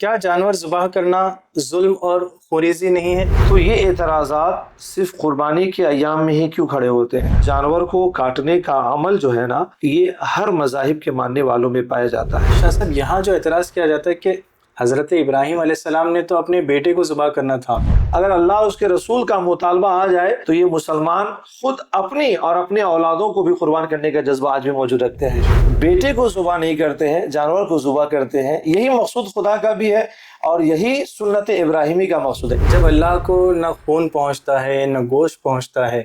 کیا جانور ذبح کرنا ظلم اور خوریزی نہیں ہے؟ تو یہ اعتراضات صرف قربانی کے ایام میں ہی کیوں کھڑے ہوتے ہیں؟ جانور کو کاٹنے کا عمل جو ہے نا، یہ ہر مذاہب کے ماننے والوں میں پایا جاتا ہے۔ شاہ صاحب، یہاں جو اعتراض کیا جاتا ہے کہ حضرت ابراہیم علیہ السلام نے تو اپنے بیٹے کو ذبح کرنا تھا۔ اگر اللہ اس کے رسول کا مطالبہ آ جائے تو یہ مسلمان خود اپنی اور اپنے اولادوں کو بھی قربان کرنے کا جذبہ آج بھی موجود رکھتے ہیں۔ بیٹے کو ذبح نہیں کرتے ہیں، جانور کو ذبح کرتے ہیں۔ یہی مقصود خدا کا بھی ہے اور یہی سنت ابراہیمی کا مقصود ہے۔ جب اللہ کو نہ خون پہنچتا ہے نہ گوشت پہنچتا ہے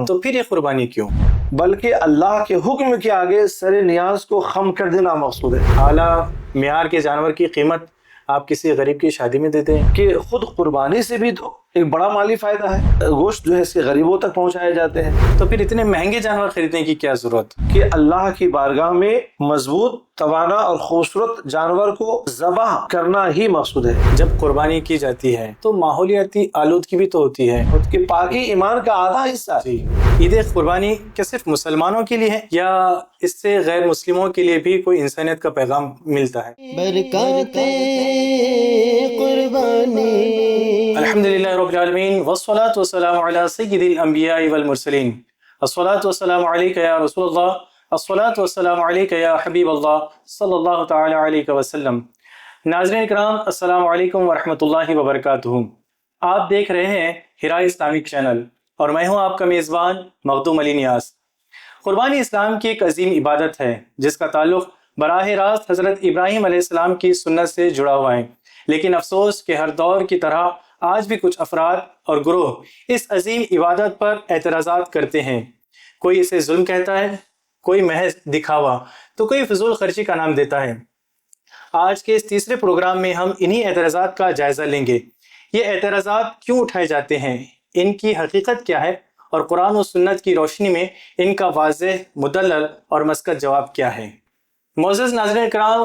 تو پھر یہ قربانی کیوں؟ بلکہ اللہ کے حکم کے آگے سر نیاز کو خم کر دینا مقصود ہے۔ اعلیٰ معیار کے جانور کی قیمت آپ کسی غریب کی شادی میں دیتے ہیں کہ خود قربانی سے بھی تو ایک بڑا مالی فائدہ ہے، گوشت جو ہے اس کے غریبوں تک پہنچائے جاتے ہیں۔ تو پھر اتنے مہنگے جانور خریدنے کی کیا ضرورت؟ کہ اللہ کی بارگاہ میں مضبوط، توانا اور خوبصورت جانور کو ذبح کرنا ہی مقصود ہے۔ جب قربانی کی جاتی ہے تو ماحولیاتی آلودگی بھی تو ہوتی ہے۔ کہ پاکی ایمان کا آدھا حصہ ہے۔ عید قربانی کیا صرف مسلمانوں کے لیے ہے یا اس سے غیر مسلموں کے لیے بھی کوئی انسانیت کا پیغام ملتا ہے؟ برکات قربانی۔ الحمدللہ رب العالمین والصلاة والسلام علی سید الانبیاء والمرسلین، الصلاة والسلام علیک یا رسول اللہ، الصلاة والسلام علیک یا حبیب اللہ صلی اللہ تعالی علیہ وسلم۔ ناظرین کرام، السلام علیکم ورحمۃ اللہ وبرکاتہ۔ آپ دیکھ رہے ہیں ہرا اسلامک چینل اور میں ہوں آپ کا میزبان مخدوم علی نیاز۔ قربانی اسلام کی ایک عظیم عبادت ہے جس کا تعلق براہ راست حضرت ابراہیم علیہ السلام کی سنت سے جڑا ہوا ہے، لیکن افسوس کہ ہر دور کی طرح آج بھی کچھ افراد اور گروہ اس عظیم عبادت پر اعتراضات کرتے ہیں۔ کوئی اسے ظلم کہتا ہے، کوئی محض دکھاوا، تو کوئی فضول خرچی کا نام دیتا ہے۔ آج کے اس تیسرے پروگرام میں ہم انہی اعتراضات کا جائزہ لیں گے۔ یہ اعتراضات کیوں اٹھائے جاتے ہیں، ان کی حقیقت کیا ہے اور قرآن و سنت کی روشنی میں ان کا واضح، مدلل اور مسکت جواب کیا ہے۔ معزز ناظرین کرام،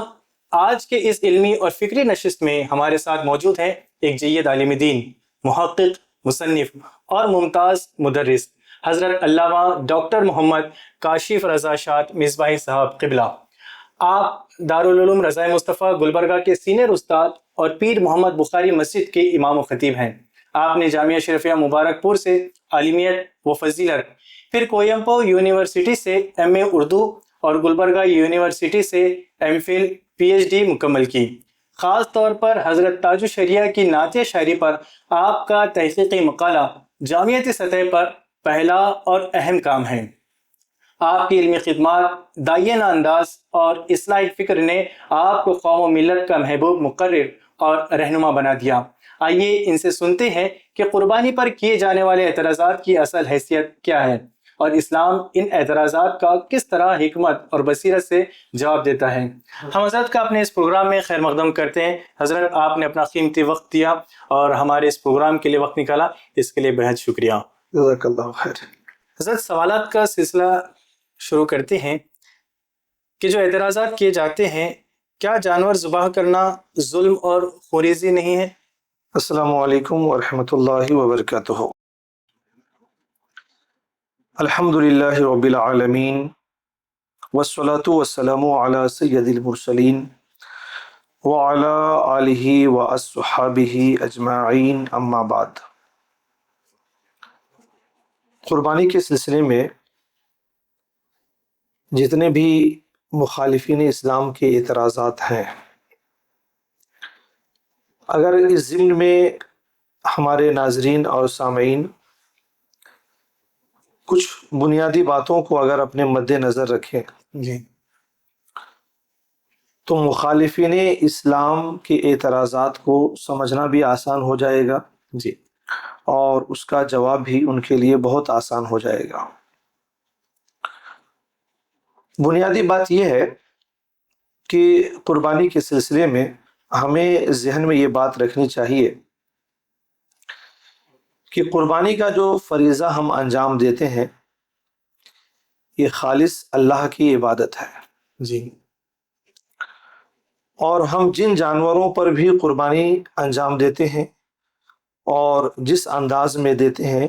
آج کے اس علمی اور فکری نشست میں ہمارے ساتھ موجود ہیں ایک جید عالم دین، محقق، مصنف اور ممتاز مدرس حضرت علامہ ڈاکٹر محمد کاشف رضا شاد مصباحی صاحب قبلہ۔ آپ دارالعلوم رضا مصطفیٰ گلبرگہ کے سینئر استاد اور پیر محمد بخاری مسجد کے امام و خطیب ہیں۔ آپ نے جامعہ شریفیہ مبارک پور سے عالمیت و فضیلت، پھر کوئمبو یونیورسٹی سے ایم اے اردو اور گلبرگہ یونیورسٹی سے M Phil P H D مکمل کی۔ خاص طور پر حضرت تاج الشریعہ کی نعتیہ شاعری پر آپ کا تحقیقی مقالہ جامعاتی سطح پر پہلا اور اہم کام ہے۔ آپ کی علمی خدمات، داعیانہ انداز اور اصلاح فکر نے آپ کو قوم و ملت کا محبوب مقرر اور رہنما بنا دیا۔ آئیے ان سے سنتے ہیں کہ قربانی پر کیے جانے والے اعتراضات کی اصل حیثیت کیا ہے اور اسلام ان اعتراضات کا کس طرح حکمت اور بصیرت سے جواب دیتا ہے۔ ہم حضرت کا اپنے اس پروگرام میں خیر مقدم کرتے ہیں۔ حضرت، آپ نے اپنا قیمتی وقت دیا اور ہمارے اس پروگرام کے لیے وقت نکالا، اس کے لیے بہت شکریہ۔ جزاک اللہ خیر۔ حضرت، سوالات کا سلسلہ شروع کرتے ہیں کہ جو اعتراضات کیے جاتے ہیں، کیا جانور ذبح کرنا ظلم اور خوریزی نہیں ہے؟ السلام علیکم ورحمۃ اللہ وبرکاتہ۔ الحمد للہ رب العالمین والصلاة والسلام علی سید المرسلین وعلی آلہ واصحابہ اجمعین، اما بعد۔ قربانی کے سلسلے میں جتنے بھی مخالفین اسلام کے اعتراضات ہیں، اگر اس ضمن میں ہمارے ناظرین اور سامعین کچھ بنیادی باتوں کو اگر اپنے مد نظر رکھیں جی، تو مخالفین اسلام کے اعتراضات کو سمجھنا بھی آسان ہو جائے گا جی، اور اس کا جواب بھی ان کے لیے بہت آسان ہو جائے گا۔ بنیادی بات یہ ہے کہ قربانی کے سلسلے میں ہمیں ذہن میں یہ بات رکھنی چاہیے کہ قربانی کا جو فریضہ ہم انجام دیتے ہیں، یہ خالص اللہ کی عبادت ہے۔ جی، اور ہم جن جانوروں پر بھی قربانی انجام دیتے ہیں اور جس انداز میں دیتے ہیں،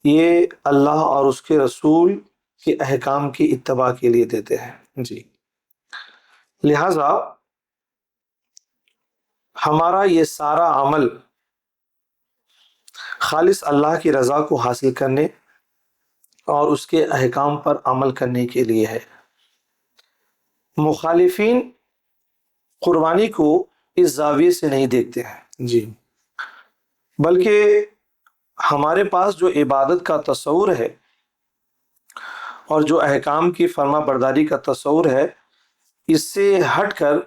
یہ اللہ اور اس کے رسول کے احکام کی اتباع کے لیے دیتے ہیں۔ جی، لہٰذا ہمارا یہ سارا عمل خالص اللہ کی رضا کو حاصل کرنے اور اس کے احکام پر عمل کرنے کے لیے ہے۔ مخالفین قربانی کو اس زاویے سے نہیں دیکھتے ہیں، جی بلکہ ہمارے پاس جو عبادت کا تصور ہے اور جو احکام کی فرما برداری کا تصور ہے، اس سے ہٹ کر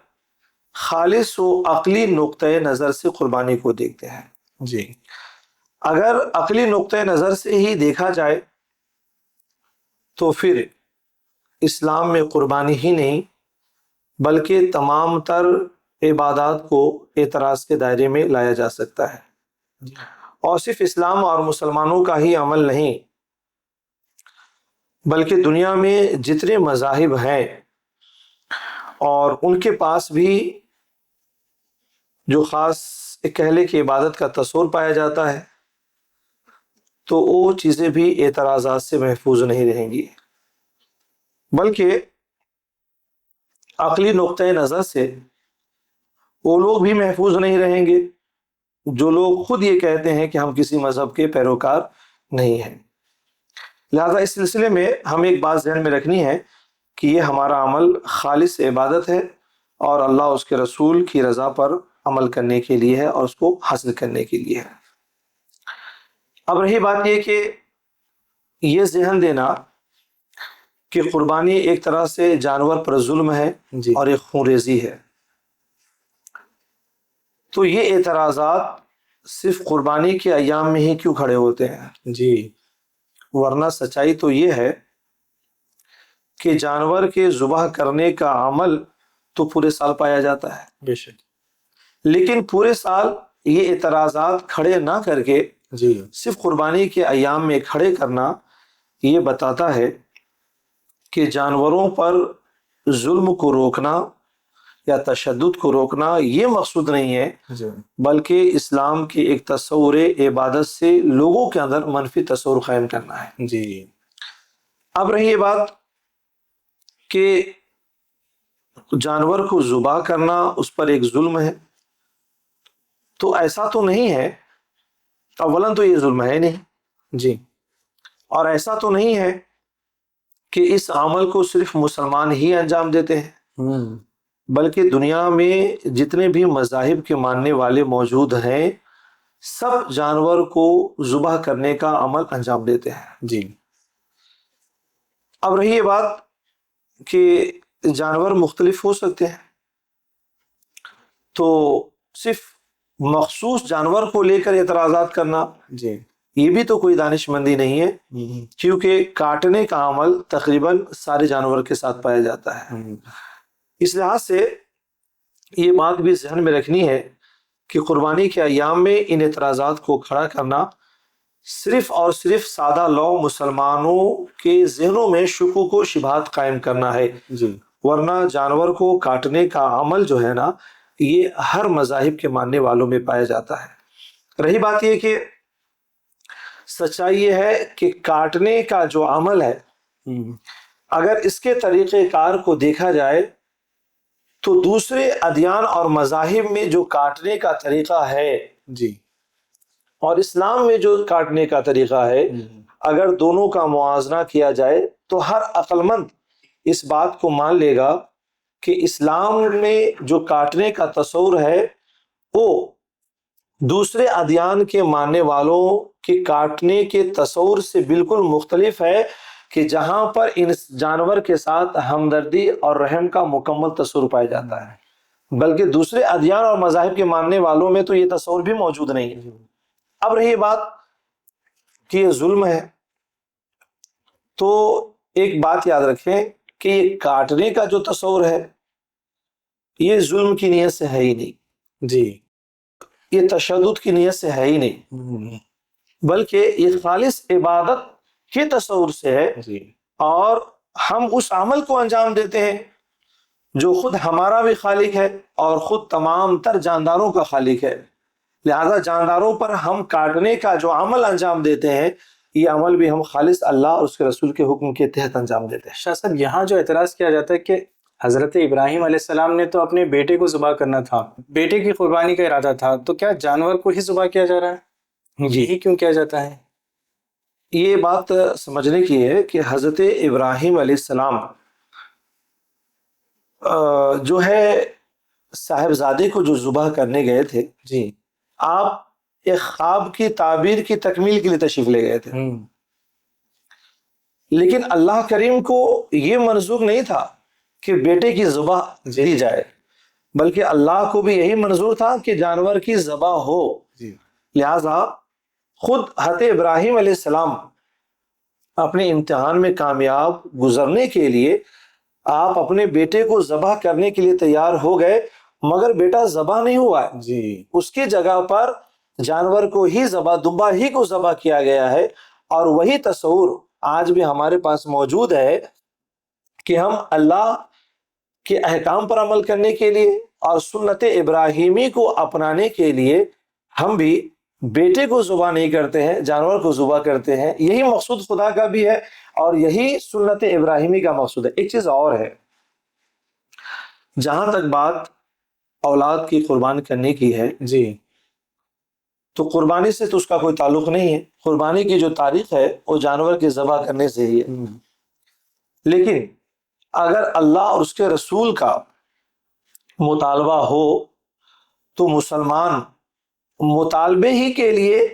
خالص و عقلی نقطۂ نظر سے قربانی کو دیکھتے ہیں۔ جی اگر عقلی نقطۂ نظر سے ہی دیکھا جائے تو پھر اسلام میں قربانی ہی نہیں بلکہ تمام تر عبادات کو اعتراض کے دائرے میں لایا جا سکتا ہے، اور صرف اسلام اور مسلمانوں کا ہی عمل نہیں بلکہ دنیا میں جتنے مذاہب ہیں اور ان کے پاس بھی جو خاص ایک کہلے کی عبادت کا تصور پایا جاتا ہے تو وہ چیزیں بھی اعتراضات سے محفوظ نہیں رہیں گی، بلکہ عقلی نقطۂ نظر سے وہ لوگ بھی محفوظ نہیں رہیں گے جو لوگ خود یہ کہتے ہیں کہ ہم کسی مذہب کے پیروکار نہیں ہیں۔ لہذا اس سلسلے میں ہم ایک بات ذہن میں رکھنی ہے کہ یہ ہمارا عمل خالص عبادت ہے اور اللہ اس کے رسول کی رضا پر عمل کرنے کے لیے ہے اور اس کو حاصل کرنے کے لیے ہے۔ اب رہی بات یہ کہ یہ ذہن دینا کہ قربانی ایک طرح سے جانور پر ظلم ہے جی اور ایک خون ریزی ہے، تو یہ اعتراضات صرف قربانی کے ایام میں ہی کیوں کھڑے ہوتے ہیں؟ جی ورنہ سچائی تو یہ ہے کہ جانور کے ذبح کرنے کا عمل تو پورے سال پایا جاتا ہے، بے شک لیکن پورے سال یہ اعتراضات کھڑے نہ کر کے جی صرف قربانی کے ایام میں کھڑے کرنا یہ بتاتا ہے کہ جانوروں پر ظلم کو روکنا یا تشدد کو روکنا یہ مقصود نہیں ہے، جی بلکہ اسلام کے ایک تصور عبادت سے لوگوں کے اندر منفی تصور قائم کرنا ہے۔ جی اب رہی یہ بات کہ جانور کو ذبح کرنا اس پر ایک ظلم ہے، تو ایسا تو نہیں ہے، اولاً تو یہ ظلم ہے نہیں، جی اور ایسا تو نہیں ہے کہ اس عمل کو صرف مسلمان ہی انجام دیتے ہیں، بلکہ دنیا میں جتنے بھی مذاہب کے ماننے والے موجود ہیں سب جانور کو ذبح کرنے کا عمل انجام دیتے ہیں۔ جی اب رہی یہ بات کہ جانور مختلف ہو سکتے ہیں، تو صرف مخصوص جانور کو لے کر اعتراضات کرنا جی یہ بھی تو کوئی دانش مندی نہیں ہے، کیونکہ کاٹنے کا عمل تقریباً سارے جانور کے ساتھ پایا جاتا ہے۔ اس لحاظ سے یہ بات بھی ذہن میں رکھنی ہے کہ قربانی کے ایام میں ان اعتراضات کو کھڑا کرنا صرف اور صرف سادہ لو مسلمانوں کے ذہنوں میں شکوک و شبہات قائم کرنا ہے، جی ورنہ جانور کو کاٹنے کا عمل جو ہے نا یہ ہر مذاہب کے ماننے والوں میں پایا جاتا ہے۔ رہی بات یہ کہ سچائی یہ ہے کہ کاٹنے کا جو عمل ہے اگر اس کے طریقہ کار کو دیکھا جائے تو دوسرے ادیان اور مذاہب میں جو کاٹنے کا طریقہ ہے جی اور اسلام میں جو کاٹنے کا طریقہ ہے، اگر دونوں کا موازنہ کیا جائے تو ہر عقل مند اس بات کو مان لے گا کہ اسلام میں جو کاٹنے کا تصور ہے وہ دوسرے ادیان کے ماننے والوں کے کاٹنے کے تصور سے بالکل مختلف ہے، کہ جہاں پر ان جانور کے ساتھ ہمدردی اور رحم کا مکمل تصور پایا جاتا ہے، بلکہ دوسرے ادیان اور مذاہب کے ماننے والوں میں تو یہ تصور بھی موجود نہیں ہے۔ اب رہی بات کہ یہ ظلم ہے، تو ایک بات یاد رکھیں کہ یہ کاٹنے کا جو تصور ہے یہ ظلم کی نیت سے ہے ہی نہیں، جی یہ تشدد کی نیت سے ہے ہی نہیں، بلکہ یہ خالص عبادت کے تصور سے ہے، جی اور ہم اس عمل کو انجام دیتے ہیں جو خود ہمارا بھی خالق ہے اور خود تمام تر جانداروں کا خالق ہے، لہذا جانداروں پر ہم کاٹنے کا جو عمل انجام دیتے ہیں یہ عمل بھی ہم خالص اللہ اور اس کے رسول کے حکم کے تحت انجام دیتے ہیں۔ شاہ صاحب یہاں جو اعتراض کیا جاتا ہے کہ حضرت ابراہیم علیہ السلام نے تو اپنے بیٹے کو ذبح کرنا تھا، بیٹے کی قربانی کا ارادہ تھا، تو کیا جانور کو ہی ذبح کیا جا رہا ہے؟ جی، یہی کیوں کیا جاتا ہے؟ یہ بات سمجھنے کی ہے کہ حضرت ابراہیم علیہ السلام جو ہے صاحبزادے کو جو ذبح کرنے گئے تھے، جی آپ ایک خواب کی تعبیر کی تکمیل کے لیے تشریف لے گئے تھے، لیکن اللہ کریم کو یہ منظور نہیں تھا کہ بیٹے کی ذبح دی جائے، بلکہ اللہ کو بھی یہی منظور تھا کہ جانور کی ذبح ہو۔ جی لہذا خود حضرت ابراہیم علیہ السلام اپنے امتحان میں کامیاب گزرنے کے لیے آپ اپنے بیٹے کو ذبح کرنے کے لیے تیار ہو گئے، مگر بیٹا ذبح نہیں ہوا ہے، جی اس کی جگہ پر جانور کو ہی ذبح، دمبا ہی کو ذبح کیا گیا ہے۔ اور وہی تصور آج بھی ہمارے پاس موجود ہے کہ ہم اللہ کے احکام پر عمل کرنے کے لیے اور سنت ابراہیمی کو اپنانے کے لیے ہم بھی بیٹے کو ذبح نہیں کرتے ہیں، جانور کو ذبح کرتے ہیں۔ یہی مقصود خدا کا بھی ہے اور یہی سنت ابراہیمی کا مقصود ہے۔ ایک چیز اور ہے، جہاں تک بات اولاد کی قربان کرنے کی ہے، جی تو قربانی سے تو اس کا کوئی تعلق نہیں ہے، قربانی کی جو تاریخ ہے وہ جانور کے ذبح کرنے سے ہی ہے۔ لیکن اگر اللہ اور اس کے رسول کا مطالبہ ہو تو مسلمان مطالبے ہی کے لیے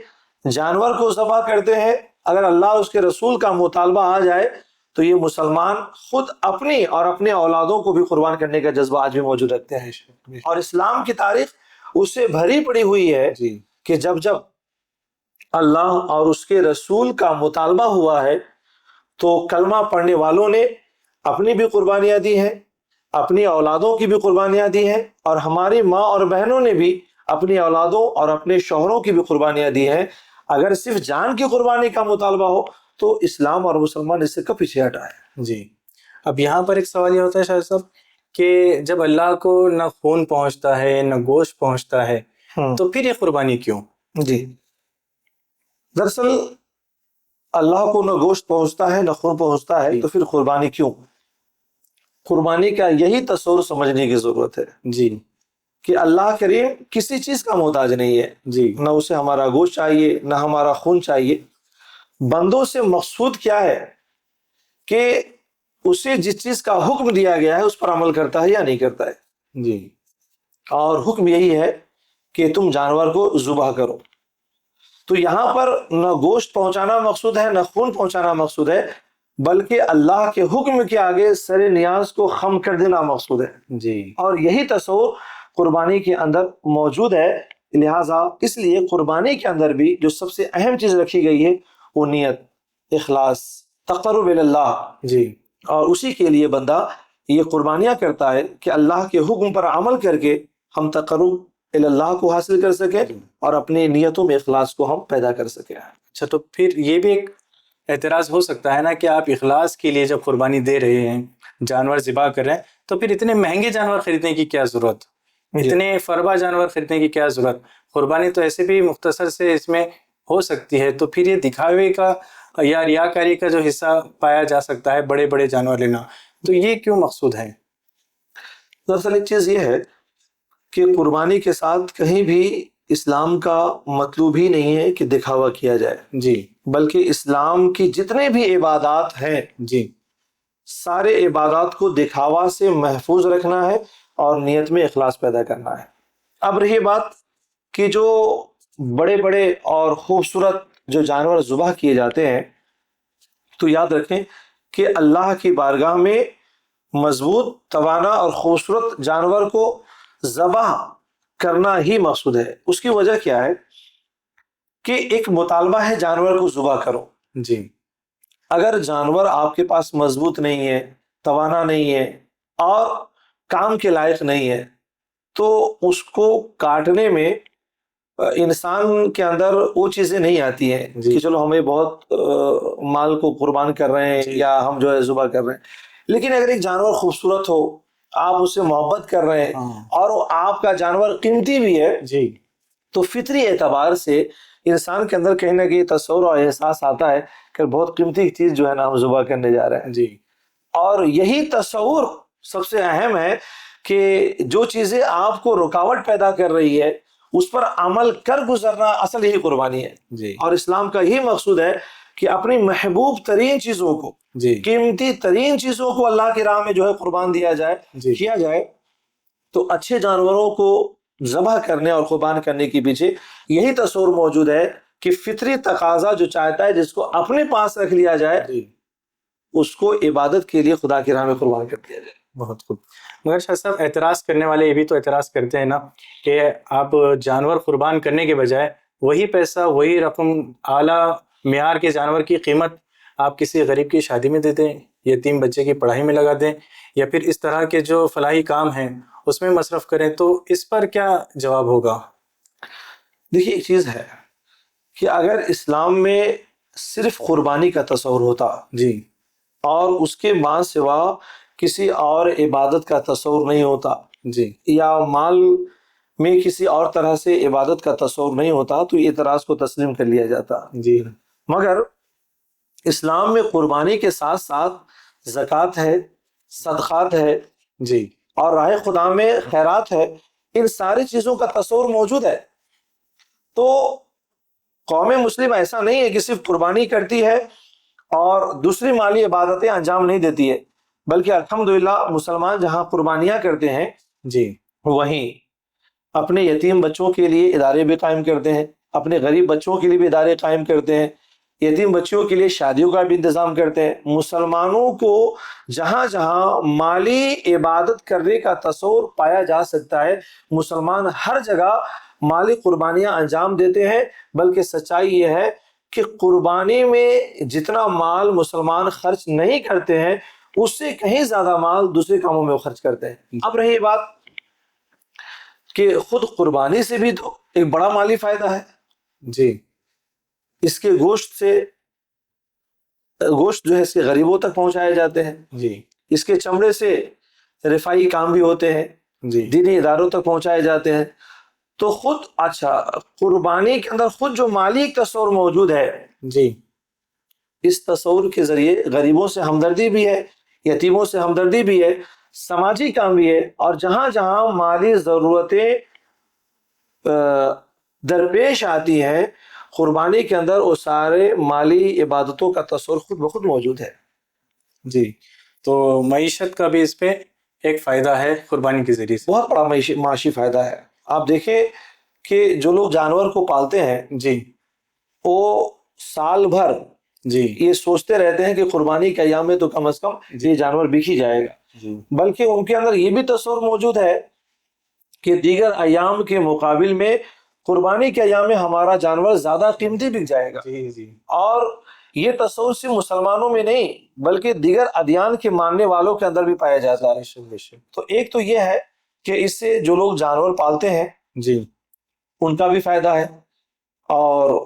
جانور کو ذبح کرتے ہیں۔ اگر اللہ اور اس کے رسول کا مطالبہ آ جائے تو یہ مسلمان خود اپنی اور اپنے اولادوں کو بھی قربان کرنے کا جذبہ آج بھی موجود رکھتے ہیں۔ اور اسلام کی تاریخ اس سے بھری پڑی ہوئی ہے جی کہ جب جب اللہ اور اس کے رسول کا مطالبہ ہوا ہے تو کلمہ پڑھنے والوں نے اپنی بھی قربانیاں دی ہیں، اپنی اولادوں کی بھی قربانیاں دی ہیں، اور ہماری ماں اور بہنوں نے بھی اپنی اولادوں اور اپنے شوہروں کی بھی قربانیاں دی ہیں۔ اگر صرف جان کی قربانی کا مطالبہ ہو تو اسلام اور مسلمان اس سے کب پیچھے ہٹا ہے؟ جی اب یہاں پر ایک سوال یہ ہوتا ہے شاہ صاحب کہ جب اللہ کو نہ خون پہنچتا ہے نہ گوشت پہنچتا ہے تو پھر یہ قربانی کیوں؟ جی، دراصل اللہ کو نہ گوشت پہنچتا ہے نہ خون پہنچتا ہے تو پھر قربانی کیوں؟ قربانی کا یہی تصور سمجھنے کی ضرورت ہے جی کہ اللہ کریم کسی چیز کا محتاج نہیں ہے، جی نہ اسے ہمارا گوشت چاہیے نہ ہمارا خون چاہیے۔ بندوں سے مقصود کیا ہے کہ اسے جس چیز کا حکم دیا گیا ہے اس پر عمل کرتا ہے یا نہیں کرتا ہے، جی اور حکم یہی ہے کہ تم جانور کو ذبح کرو۔ تو یہاں پر نہ گوشت پہنچانا مقصود ہے نہ خون پہنچانا مقصود ہے، بلکہ اللہ کے حکم کے آگے سر نیاز کو خم کر دینا مقصود ہے، جی اور یہی تصور قربانی کے اندر موجود ہے۔ لہٰذا اس لیے قربانی کے اندر بھی جو سب سے اہم چیز رکھی گئی ہے وہ نیت، اخلاص، تقرب اللہ، جی اور اسی کے لیے بندہ یہ قربانیاں کرتا ہے کہ اللہ کے حکم پر عمل کر کے ہم تقرب اللہ کو حاصل کر سکیں اور اپنی نیتوں میں اخلاص کو ہم پیدا کر سکیں۔ اچھا، تو پھر یہ بھی ایک اعتراض ہو سکتا ہے نا کہ آپ اخلاص کے لیے جب قربانی دے رہے ہیں، جانور ذبح کر رہے ہیں، تو پھر اتنے مہنگے جانور خریدنے کی کیا ضرورت، اتنے فربا جانور خریدنے کی کیا ضرورت؟ قربانی تو ایسے بھی مختصر سے اس میں ہو سکتی ہے، تو پھر یہ دکھاوے کا یا ریاکاری کا جو حصہ پایا جا سکتا ہے بڑے بڑے جانور لینا، تو یہ کیوں مقصود ہے؟ دراصل ایک چیز یہ ہے کہ قربانی کے ساتھ کہیں بھی اسلام کا مطلوب ہی نہیں ہے کہ دکھاوا کیا جائے، جی بلکہ اسلام کی جتنے بھی عبادات ہیں جی سارے عبادات کو دکھاوا سے محفوظ رکھنا ہے اور نیت میں اخلاص پیدا کرنا ہے۔ اب رہی بات کہ جو بڑے بڑے اور خوبصورت جو جانور ذبح کیے جاتے ہیں، تو یاد رکھیں کہ اللہ کی بارگاہ میں مضبوط، توانا اور خوبصورت جانور کو ذبح کرنا ہی مقصود ہے۔ اس کی وجہ کیا ہے کہ ایک مطالبہ ہے جانور کو ذبح کرو۔ جی اگر جانور آپ کے پاس مضبوط نہیں ہے، توانا نہیں ہے اور کام کے لائق نہیں ہے تو اس کو کاٹنے میں انسان کے اندر وہ چیزیں نہیں آتی ہیں کہ چلو ہمیں بہت مال کو قربان کر رہے ہیں یا ہم جو ہے ذبح کر رہے ہیں۔ لیکن اگر ایک جانور خوبصورت ہو، آپ اس سے محبت کر رہے ہیں اور وہ آپ کا جانور قیمتی بھی ہے، جی تو فطری اعتبار سے انسان کے اندر کہیں نہ کہیں تصور اور احساس آتا ہے کہ بہت قیمتی چیز جو ہے نا ہم ذبح کرنے جا رہے ہیں۔ جی اور یہی تصور سب سے اہم ہے کہ جو چیزیں آپ کو رکاوٹ پیدا کر رہی ہے اس پر عمل کر گزرنا اصل یہی قربانی ہے. جی اور اسلام کا یہی مقصود ہے کہ اپنی محبوب ترین چیزوں کو، جی قیمتی ترین چیزوں کو اللہ کی راہ میں جو ہے قربان دیا جائے، جی کیا جائے. تو اچھے جانوروں کو ذبح کرنے اور قربان کرنے کے پیچھے یہی تصور موجود ہے کہ فطری تقاضا جو چاہتا ہے جس کو اپنے پاس رکھ لیا جائے جی اس کو عبادت کے لیے خدا کی راہ میں قربان کر دیا جائے. بہت خوب. مگر شاہ صاحب اعتراض کرنے والے یہ بھی تو اعتراض کرتے ہیں نا کہ آپ جانور قربان کرنے کے بجائے وہی پیسہ وہی رقم اعلیٰ معیار کے جانور کی قیمت آپ کسی غریب کی شادی میں دے دیں، یتیم بچے کی پڑھائی میں لگا دیں، یا پھر اس طرح کے جو فلاحی کام ہیں اس میں مصرف کریں، تو اس پر کیا جواب ہوگا؟ دیکھیے ایک چیز ہے کہ اگر اسلام میں صرف قربانی کا تصور ہوتا جی اور اس کے بعد سوا کسی اور عبادت کا تصور نہیں ہوتا، جی یا مال میں کسی اور طرح سے عبادت کا تصور نہیں ہوتا، تو یہ اعتراض کو تسلیم کر لیا جاتا. جی مگر اسلام میں قربانی کے ساتھ ساتھ زکوٰۃ ہے، صدقات ہے، جی اور راہ خدا میں خیرات ہے. ان ساری چیزوں کا تصور موجود ہے. تو قوم مسلم ایسا نہیں ہے کہ صرف قربانی کرتی ہے اور دوسری مالی عبادتیں انجام نہیں دیتی ہے، بلکہ الحمدللہ مسلمان جہاں قربانیاں کرتے ہیں جی وہیں اپنے یتیم بچوں کے لیے ادارے بھی قائم کرتے ہیں، اپنے غریب بچوں کے لیے بھی ادارے قائم کرتے ہیں، یتیم بچوں کے لیے شادیوں کا بھی انتظام کرتے ہیں. مسلمانوں کو جہاں جہاں مالی عبادت کرنے کا تصور پایا جا سکتا ہے مسلمان ہر جگہ مالی قربانیاں انجام دیتے ہیں. بلکہ سچائی یہ ہے کہ قربانی میں جتنا مال مسلمان خرچ نہیں کرتے ہیں اس سے کہیں زیادہ مال دوسرے کاموں میں خرچ کرتے ہیں. اب رہی بات کہ خود قربانی سے بھی تو ایک بڑا مالی فائدہ ہے. جی اس کے گوشت جو ہے اس کے غریبوں تک پہنچائے جاتے ہیں، جی اس کے چمڑے سے رفائی کام بھی ہوتے ہیں، جی دینی اداروں تک پہنچائے جاتے ہیں. تو خود قربانی کے اندر خود جو مالی ایک تصور موجود ہے، جی اس تصور کے ذریعے غریبوں سے ہمدردی بھی ہے، یتیموں سے ہمدردی بھی ہے، سماجی کام بھی ہے. اور جہاں جہاں مالی ضرورتیں درپیش آتی ہیں قربانی کے اندر وہ سارے مالی عبادتوں کا تصور خود بخود موجود ہے. جی تو معیشت کا بھی اس پہ ایک فائدہ ہے قربانی کے ذریعے سے. بہت بڑا معاشی فائدہ ہے. آپ دیکھیں کہ جو لوگ جانور کو پالتے ہیں جی وہ سال بھر جی یہ سوچتے رہتے ہیں کہ قربانی کے ایام میں تو کم از کم یہ جانور بک ہی جائے گا. جی بلکہ ان کے اندر یہ بھی تصور موجود ہے کہ دیگر ایام کے مقابل میں قربانی کے ایام میں ہمارا جانور زیادہ قیمتی بک جائے گا. جی جی اور یہ تصور صرف مسلمانوں میں نہیں بلکہ دیگر ادیان کے ماننے والوں کے اندر بھی پایا جاتا ہے. تو ایک تو یہ ہے کہ اس سے جو لوگ جانور پالتے ہیں جی ان کا بھی فائدہ ہے، اور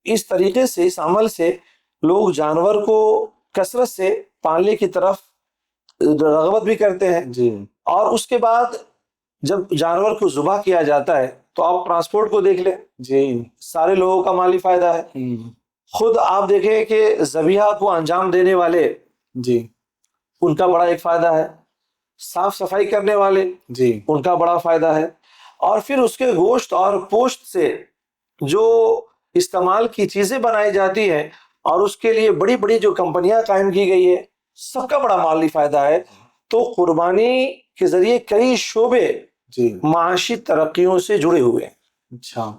اس طریقے سے اس عمل سے لوگ جانور کو کثرت سے پالنے کی طرف رغبت بھی کرتے ہیں. جی اور اس کے بعد جب جانور کو ذبح کیا جاتا ہے تو آپ ٹرانسپورٹ کو دیکھ لیں، جی سارے لوگوں کا مالی فائدہ ہے. خود آپ دیکھیں کہ ذبیحہ کو انجام دینے والے جی ان کا بڑا ایک فائدہ ہے، صاف صفائی کرنے والے جی ان کا بڑا فائدہ ہے، اور پھر اس کے گوشت اور پوشت سے جو استعمال کی چیزیں بنائی جاتی ہیں اور اس کے لیے بڑی بڑی جو کمپنیاں قائم کی گئی ہے سب کا بڑا مالی فائدہ ہے. تو قربانی کے ذریعے کئی شعبے جی معاشی ترقیوں سے جڑے ہوئے ہیں. اچھا،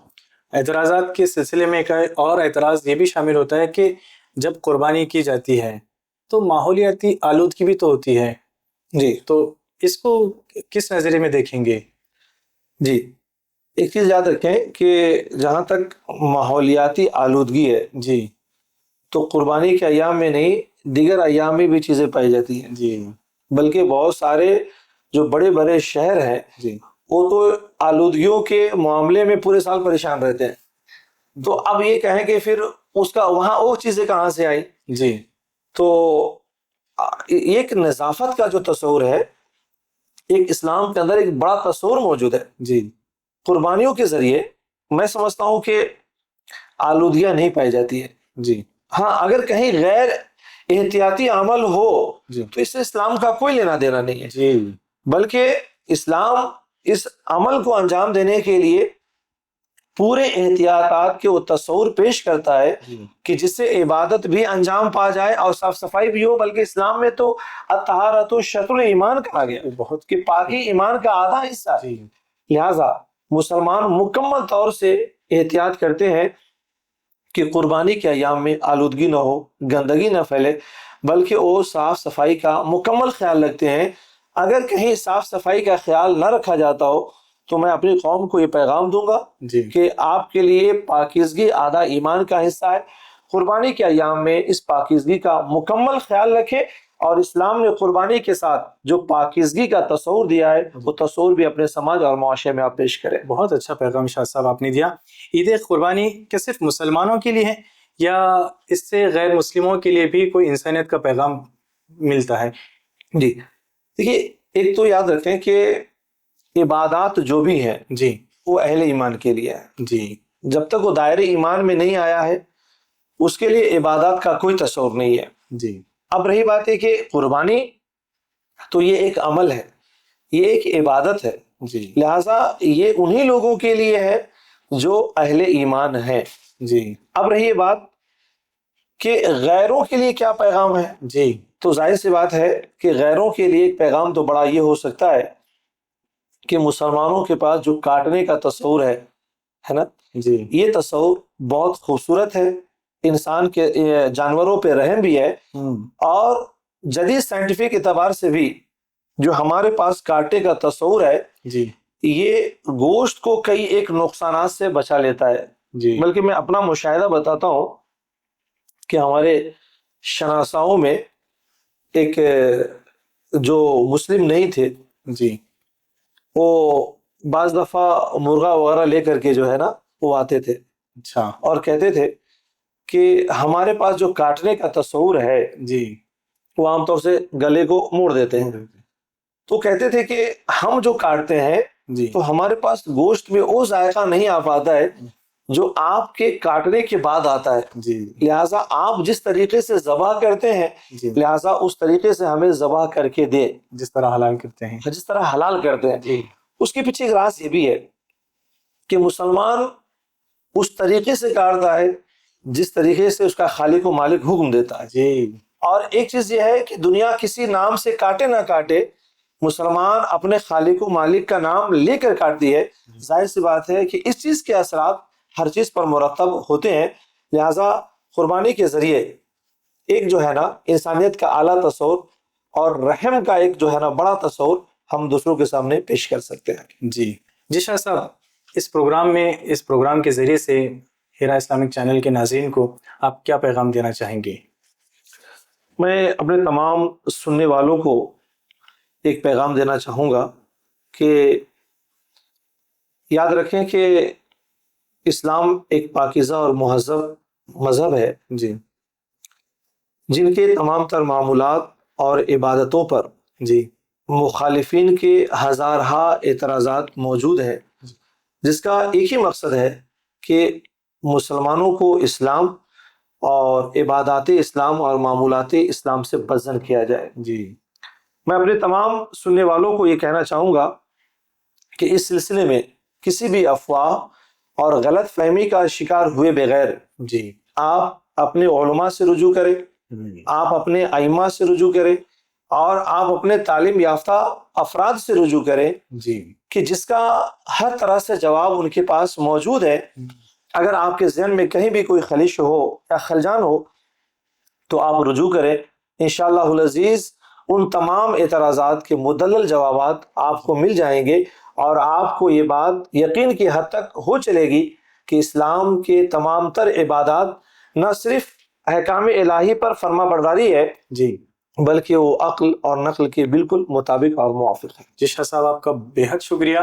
اعتراضات کے سلسلے میں ایک اور اعتراض یہ بھی شامل ہوتا ہے کہ جب قربانی کی جاتی ہے تو ماحولیاتی آلودگی بھی تو ہوتی ہے. جی تو اس کو کس نظریے میں دیکھیں گے؟ جی ایک چیز یاد رکھیں کہ جہاں تک ماحولیاتی آلودگی ہے جی تو قربانی کے ایام میں نہیں دیگر ایام میں بھی چیزیں پائی جاتی ہیں. جی بلکہ بہت سارے جو بڑے بڑے شہر ہیں جی وہ تو آلودگیوں کے معاملے میں پورے سال پریشان رہتے ہیں. تو اب یہ کہیں کہ پھر اس کا وہاں وہ چیزیں کہاں سے آئی؟ جی تو ایک نظافت کا جو تصور ہے ایک اسلام کے اندر ایک بڑا تصور موجود ہے. جی قربانیوں کے ذریعے میں سمجھتا ہوں کہ آلودگیاں نہیں پائی جاتی ہے. جی ہاں اگر کہیں غیر احتیاطی عمل ہو جی تو اس سے اسلام کا کوئی لینا دینا نہیں ہے، جی بلکہ اسلام اس عمل کو انجام دینے کے لیے پورے احتیاطات کے وہ تصور پیش کرتا ہے جی کہ جس سے عبادت بھی انجام پا جائے اور صاف صفائی بھی ہو، بلکہ اسلام میں تو الطہارۃ شطر ایمان کہا گیا بہت کہ پاکی ایمان کا آدھا حصہ ہے۔ جی لہٰذا مسلمان مکمل طور سے احتیاط کرتے ہیں کہ قربانی کے ایام میں آلودگی نہ ہو، گندگی نہ پھیلے، بلکہ وہ صاف صفائی کا مکمل خیال رکھتے ہیں۔ اگر کہیں صاف صفائی کا خیال نہ رکھا جاتا ہو تو میں اپنی قوم کو یہ پیغام دوں گا جی کہ آپ کے لیے پاکیزگی آدھا ایمان کا حصہ ہے۔ قربانی کے ایام میں اس پاکیزگی کا مکمل خیال رکھے، اور اسلام نے قربانی کے ساتھ جو پاکیزگی کا تصور دیا ہے وہ تصور بھی اپنے سماج اور معاشرے میں آپ پیش کریں۔ بہت اچھا پیغام شاہ صاحب آپ نے دیا۔ عید قربانی کیا صرف مسلمانوں کے لیے ہے یا اس سے غیر مسلموں کے لیے بھی کوئی انسانیت کا پیغام ملتا ہے؟ جی دیکھیے، ایک تو یاد رکھیں کہ عبادات جو بھی ہیں جی وہ اہل ایمان کے لیے ہے۔ جی جب تک وہ دائرے ایمان میں نہیں آیا ہے اس کے لیے عبادات کا کوئی تصور نہیں ہے۔ جی اب رہی بات ہے کہ قربانی تو یہ ایک عمل ہے، یہ ایک عبادت ہے، جی لہٰذا یہ انہی لوگوں کے لیے ہے جو اہل ایمان ہیں۔ جی اب رہی بات کہ غیروں کے لیے کیا پیغام ہے، جی تو ظاہر سی بات ہے کہ غیروں کے لیے ایک پیغام تو بڑا یہ ہو سکتا ہے کہ مسلمانوں کے پاس جو کاٹنے کا تصور ہے نا، جی یہ تصور بہت خوبصورت ہے، انسان کے جانوروں پہ رحم بھی ہے، اور جدید سائنٹیفک اعتبار سے بھی جو ہمارے پاس کاٹنے کا تصور ہے جی یہ گوشت کو کئی ایک نقصانات سے بچا لیتا ہے۔ جی بلکہ میں اپنا مشاہدہ بتاتا ہوں کہ ہمارے شناساؤں میں ایک جو مسلم نہیں تھے جی وہ بعض دفعہ مرغا وغیرہ لے کر کے جو ہے نا وہ آتے تھے اچھا اور کہتے تھے کہ ہمارے پاس جو کاٹنے کا تصور ہے جی وہ عام طور سے گلے کو موڑ دیتے ہیں، تو کہتے تھے کہ ہم جو کاٹتے ہیں جی تو ہمارے پاس گوشت میں وہ ذائقہ نہیں آ پاتا ہے جو آپ کے کاٹنے کے بعد آتا ہے، جی لہٰذا آپ جس طریقے سے ذبح کرتے ہیں جی لہٰذا اس طریقے سے ہمیں ذبح کر کے دے، جس طرح حلال کرتے ہیں۔ جس طرح حلال کرتے ہیں۔ جی اس کے پیچھے ایک راز یہ بھی ہے کہ مسلمان اس طریقے سے کاٹتا ہے جس طریقے سے اس کا خالق و مالک حکم دیتا ہے۔ جی اور ایک چیز یہ ہے کہ دنیا کسی نام سے کاٹے نہ کاٹے، مسلمان اپنے خالق و مالک کا نام لے کر کاٹتی ہے۔ ظاہر سی بات ہے کہ اس چیز کے اثرات ہر چیز پر مرتب ہوتے ہیں، لہٰذا قربانی کے ذریعے ایک جو ہے نا انسانیت کا اعلیٰ تصور اور رحم کا ایک جو ہے نا بڑا تصور ہم دوسروں کے سامنے پیش کر سکتے ہیں۔ جی شاہ صاحب، اس پروگرام کے ذریعے سے ہیرا اسلامک چینل کے ناظرین کو آپ کیا پیغام دینا چاہیں گے؟ میں اپنے تمام سننے والوں کو ایک پیغام دینا چاہوں گا کہ یاد رکھیں کہ اسلام ایک پاکیزہ اور مہذب مذہب ہے جی جن کے تمام تر معمولات اور عبادتوں پر جی مخالفین کے ہزارہا اعتراضات موجود ہیں، جس کا ایک ہی مقصد ہے کہ مسلمانوں کو اسلام اور عبادات اسلام اور معمولات اسلام سے بدزن کیا جائے۔ جی میں اپنے تمام سننے والوں کو یہ کہنا چاہوں گا کہ اس سلسلے میں کسی بھی افواہ اور غلط فہمی کا شکار ہوئے بغیر جی آپ اپنے علماء سے رجوع کریں، آپ اپنے ائمہ سے رجوع کریں، اور آپ اپنے تعلیم یافتہ افراد سے رجوع کریں جی کہ جس کا ہر طرح سے جواب ان کے پاس موجود ہے۔ اگر آپ کے ذہن میں کہیں بھی کوئی خلش ہو یا خلجان ہو تو آپ رجوع کریں، انشاءاللہ العزیز ان تمام اعتراضات کے مدلل جوابات آپ کو مل جائیں گے، اور آپ کو یہ بات یقین کی حد تک ہو چلے گی کہ اسلام کے تمام تر عبادات نہ صرف احکام الہی پر فرما برداری ہے جی بلکہ وہ عقل اور نقل کے بالکل مطابق اور موافق ہے۔ جی شاہ صاحب، آپ کا بےحد شکریہ۔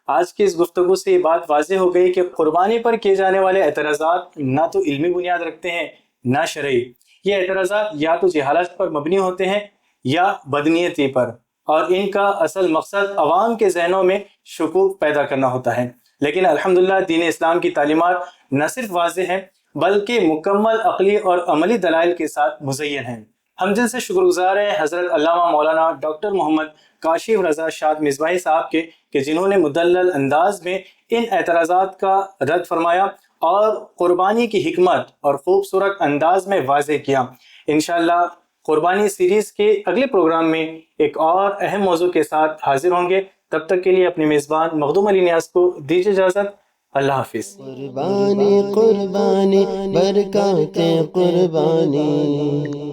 آج کی اس گفتگو سے یہ بات واضح ہو گئی کہ قربانی پر کیے جانے والے اعتراضات نہ تو علمی بنیاد رکھتے ہیں نہ شرعی۔ یہ اعتراضات یا تو جہالت پر مبنی ہوتے ہیں یا بدنیتی پر، اور ان کا اصل مقصد عوام کے ذہنوں میں شکوک پیدا کرنا ہوتا ہے۔ لیکن الحمدللہ دین اسلام کی تعلیمات نہ صرف واضح ہیں بلکہ مکمل عقلی اور عملی دلائل کے ساتھ مزین ہیں۔ ہم دل سے شکر گزار ہیں حضرت علامہ مولانا ڈاکٹر محمد کاشف رضا شاد مصباحی صاحب کے کہ جنہوں نے مدلل انداز میں ان اعتراضات کا رد فرمایا اور قربانی کی حکمت اور خوبصورت انداز میں واضح کیا۔ انشاءاللہ قربانی سیریز کے اگلے پروگرام میں ایک اور اہم موضوع کے ساتھ حاضر ہوں گے۔ تب تک کے لیے اپنے میزبان مخدوم علی نیاز کو دیجیے اجازت۔ اللہ حافظ۔ قربانی قربانی برکات قربانی